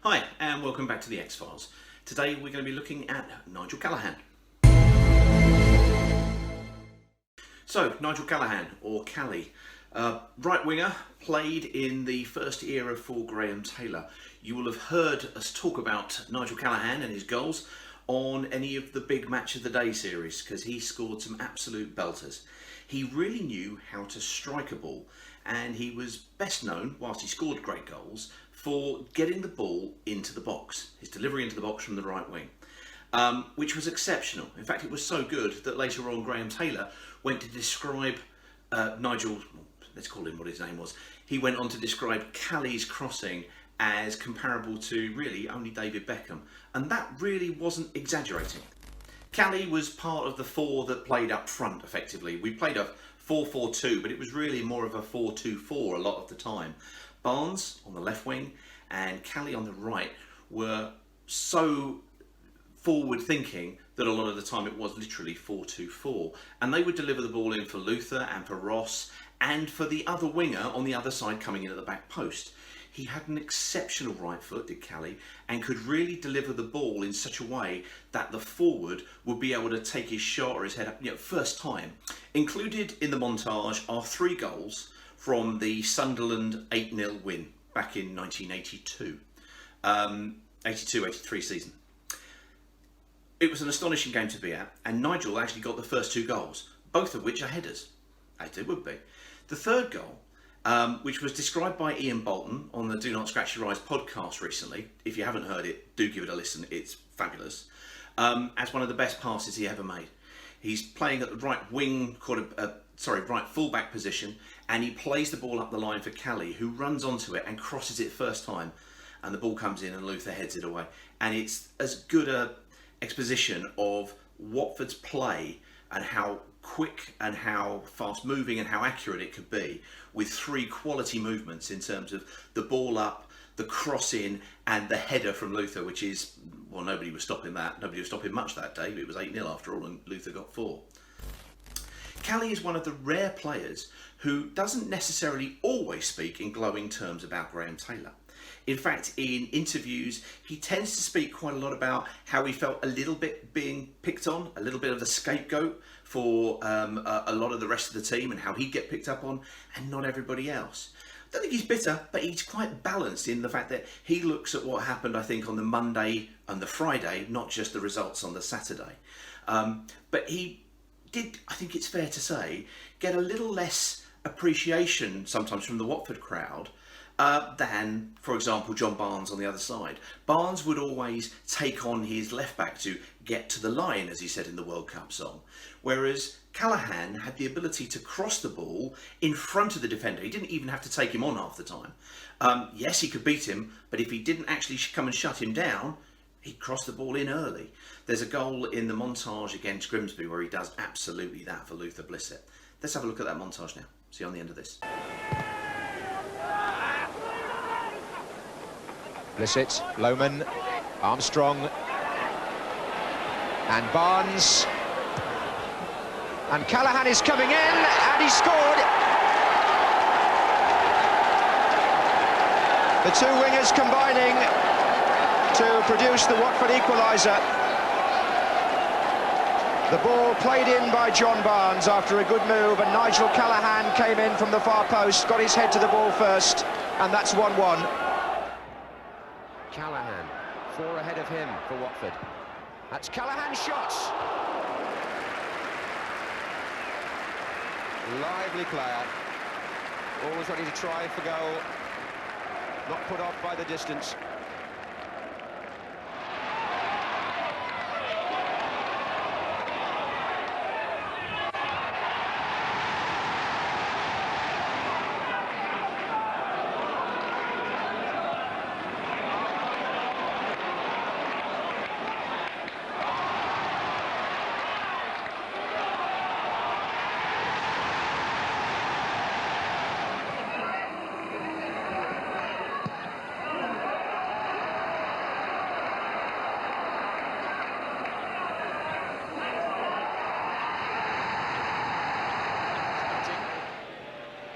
Hi, and welcome back to the X-Files. Today we're going to be looking at Nigel Callaghan. So, Nigel Callaghan, or Cally, right winger, played in the first era for Graham Taylor. You will have heard us talk about Nigel Callaghan and his goals on any of the big Match of the Day series because he scored some absolute belters. He really knew how to strike a ball, and he was best known, whilst he scored great goals, for getting the ball into the box, his delivery into the box from the right wing, which was exceptional. In fact, it was so good that later on Graham Taylor went to describe Nigel, let's call him what his name was, he went on to describe Callys crossing as comparable to really only David Beckham, and that really wasn't exaggerating. Cally was part of the four that played up front effectively. We played a 4-4-2, but it was really more of a 4-2-4 a lot of the time. Barnes on the left wing and Cally on the right were so forward thinking that a lot of the time it was literally 4-2-4, and they would deliver the ball in for Luther and for Ross and for the other winger on the other side coming in at the back post. He had an exceptional right foot, did Cally, and could really deliver the ball in such a way that the forward would be able to take his shot or his head up, first time. Included in the montage are 3 goals from the Sunderland 8-0 win back in 1982, 82-83 season. It was an astonishing game to be at, and Nigel actually got the first 2 goals, both of which are headers, as they would be. The third goal, which was described by Ian Bolton on the Do Not Scratch Your Eyes podcast recently. If you haven't heard it, do give it a listen, it's fabulous. As one of the best passes he ever made. He's playing at the right wing, right fullback position, and he plays the ball up the line for Cally, who runs onto it and crosses it first time, and the ball comes in and Luther heads it away. And it's as good a exposition of Watford's play and how quick and how fast moving and how accurate it could be, with 3 quality movements in terms of the ball up, the cross in and the header from Luther, which is, well, nobody was stopping that. Nobody was stopping much that day, but it was 8-0 after all and Luther got 4. Cally is one of the rare players who doesn't necessarily always speak in glowing terms about Graham Taylor. In fact, in interviews, he tends to speak quite a lot about how he felt a little bit being picked on, a little bit of the scapegoat for a lot of the rest of the team and how he'd get picked up on and not everybody else. I don't think he's bitter, but he's quite balanced in the fact that he looks at what happened, I think, on the Monday and the Friday, not just the results on the Saturday. But he did, I think it's fair to say, get a little less appreciation sometimes from the Watford crowd than, for example, John Barnes on the other side. Barnes would always take on his left back to get to the line, as he said in the World Cup song, whereas Callaghan had the ability to cross the ball in front of the defender. He didn't even have to take him on half the time. Yes, he could beat him, but if he didn't actually come and shut him down, he'd cross the ball in early. There's a goal in the montage against Grimsby where he does absolutely that for Luther Blissett. Let's have a look at that montage now. See you on the end of this. Blissett, Lohman, Armstrong, and Barnes. And Callaghan is coming in, and he scored. The 2 wingers combining to produce the Watford equaliser. The ball played in by John Barnes after a good move, and Nigel Callaghan came in from the far post, got his head to the ball first, and that's 1-1. Callaghan, 4 ahead of him for Watford. That's Callaghan's shot. Lively player, always ready to try for goal, not put off by the distance.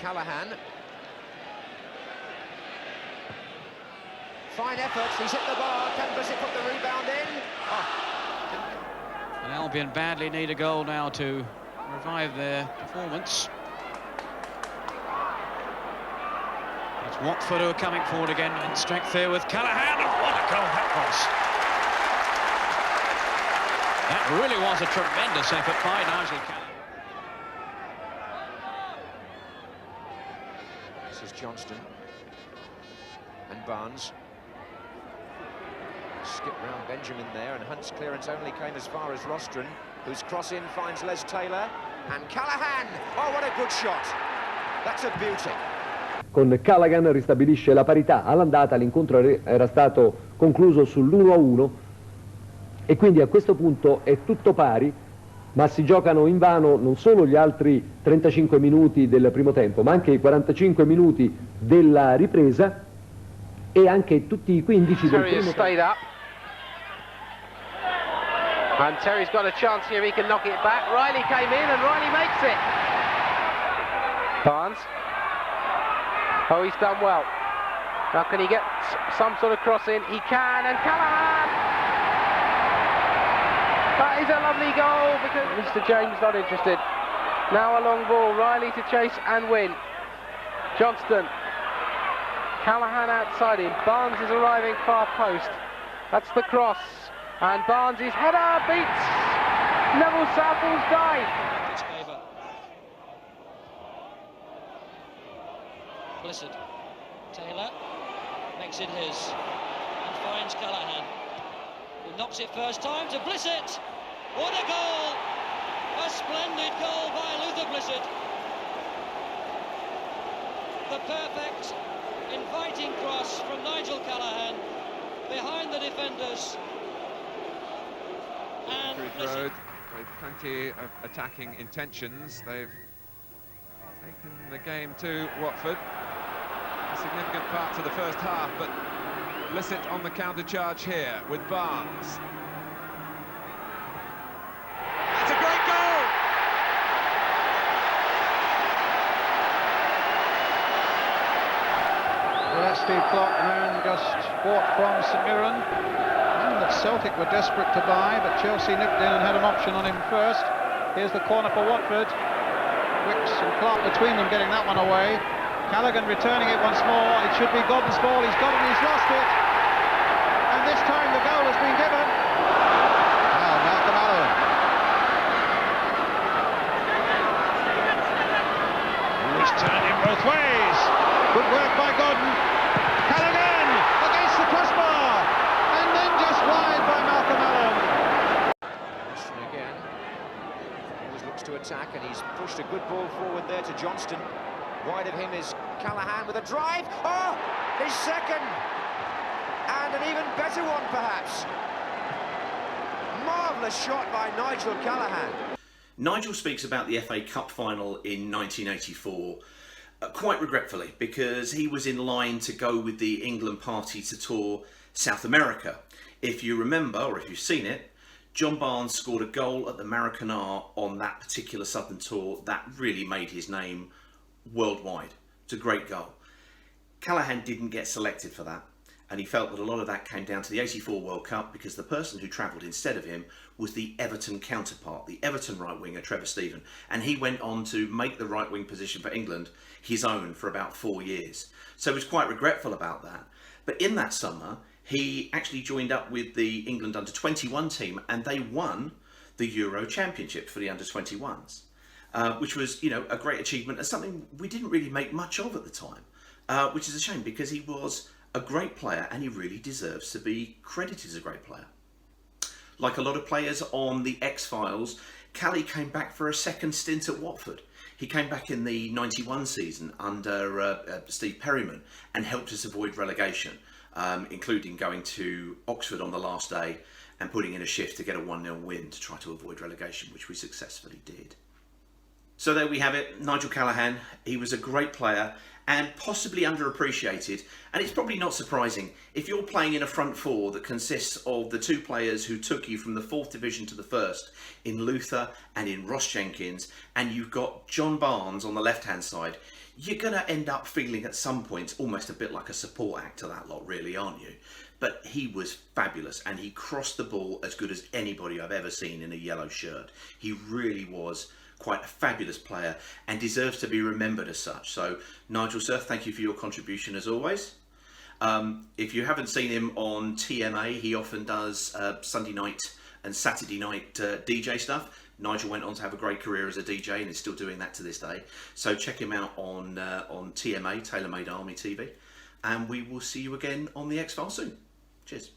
Callaghan Fine efforts, he's hit the bar. Can Bissett put the rebound in? And Albion badly need a goal now to revive their performance. It's Watford who are coming forward again in strength here with Callaghan. And what a goal that was! That really was a tremendous effort by Nigel Callaghan. This is Johnston and Barnes. Skip round Benjamin there, and Hunt's clearance only came as far as Rostron, whose cross-in finds Les Taylor. And Callaghan! Oh, what a good shot! That's a beauty. Con Callaghan ristabilisce la parità. All'andata l'incontro era stato concluso sull'1-1 e quindi a questo punto è tutto pari, ma si giocano invano non solo gli altri 35 minuti del primo tempo, ma anche i 45 minuti della ripresa e anche tutti i 15 del primo tempo. And Terry's got a chance here, he can knock it back. Riley came in and Riley makes it. Barnes. Oh, he's done well. Now can he get some sort of cross in? He can, and Callaghan! That is a lovely goal because Mr. James not interested. Now a long ball, Riley to chase and win. Johnston. Callaghan outside him. Barnes is arriving far post. That's the cross. And Barnes' header beats Neville Southall's dive. It's over. Blissett. Taylor makes it his and finds Callaghan, who knocks it first time to Blissett. What a goal! A splendid goal by Luther Blissett. The perfect inviting cross from Nigel Callaghan behind the defenders. And Road with plenty of attacking intentions. They've taken the game to Watford. A significant part to the first half, but Blissett on the counter charge here with Barnes. That's a great goal! Well, that's Steve Clark, man just bought from St Mirren. That Celtic were desperate to buy, but Chelsea nipped in and had an option on him first. Here's the corner for Watford. Wicks and Clark between them getting that one away. Callaghan returning it once more. It should be Godden's ball. He's got it, he's lost it. And this time the goal has been given. Now Malcolm Allen. He's turned him both ways. Good work by Godden. Callaghan against the crossbar. And then just wide by Malcolm Allen. Again, always looks to attack, and he's pushed a good ball forward there to Johnston. Wide of him is Callaghan with a drive. Oh, his second, and an even better one perhaps. Marvellous shot by Nigel Callaghan. Nigel speaks about the FA Cup final in 1984 quite regretfully, because he was in line to go with the England party to tour South America. If you remember, or if you've seen it, John Barnes scored a goal at the Maracanã on that particular Southern tour that really made his name worldwide. It's a great goal. Callaghan didn't get selected for that, and he felt that a lot of that came down to the '84 World Cup, because the person who travelled instead of him was the Everton counterpart, the Everton right winger Trevor Stephen, and he went on to make the right wing position for England his own for about 4 years. So he was quite regretful about that. But in that summer, he actually joined up with the England under-21 team, and they won the Euro Championship for the under-21s, which was, you know, a great achievement and something we didn't really make much of at the time, which is a shame, because he was a great player and he really deserves to be credited as a great player. Like a lot of players on the X-Files, Cally came back for a second stint at Watford. He came back in the '91 season under Steve Perryman and helped us avoid relegation, including going to Oxford on the last day and putting in a shift to get a 1-0 win to try to avoid relegation, which we successfully did. So there we have it, Nigel Callaghan. He was a great player and possibly underappreciated, and it's probably not surprising if you're playing in a front four that consists of the two players who took you from the 4th division to the 1st in Luther and in Ross Jenkins, and you've got John Barnes on the left hand side. you're going to end up feeling at some points almost a bit like a support act to that lot, really, aren't you? But he was fabulous, and he crossed the ball as good as anybody I've ever seen in a yellow shirt. He really was quite a fabulous player and deserves to be remembered as such. So, Nigel, sir, thank you for your contribution as always. If you haven't seen him on TMA, he often does Sunday night and Saturday night DJ stuff. Nigel went on to have a great career as a DJ and is still doing that to this day. So check him out on TMA, Tailor Made Army TV. And we will see you again on the X-Files soon. Cheers.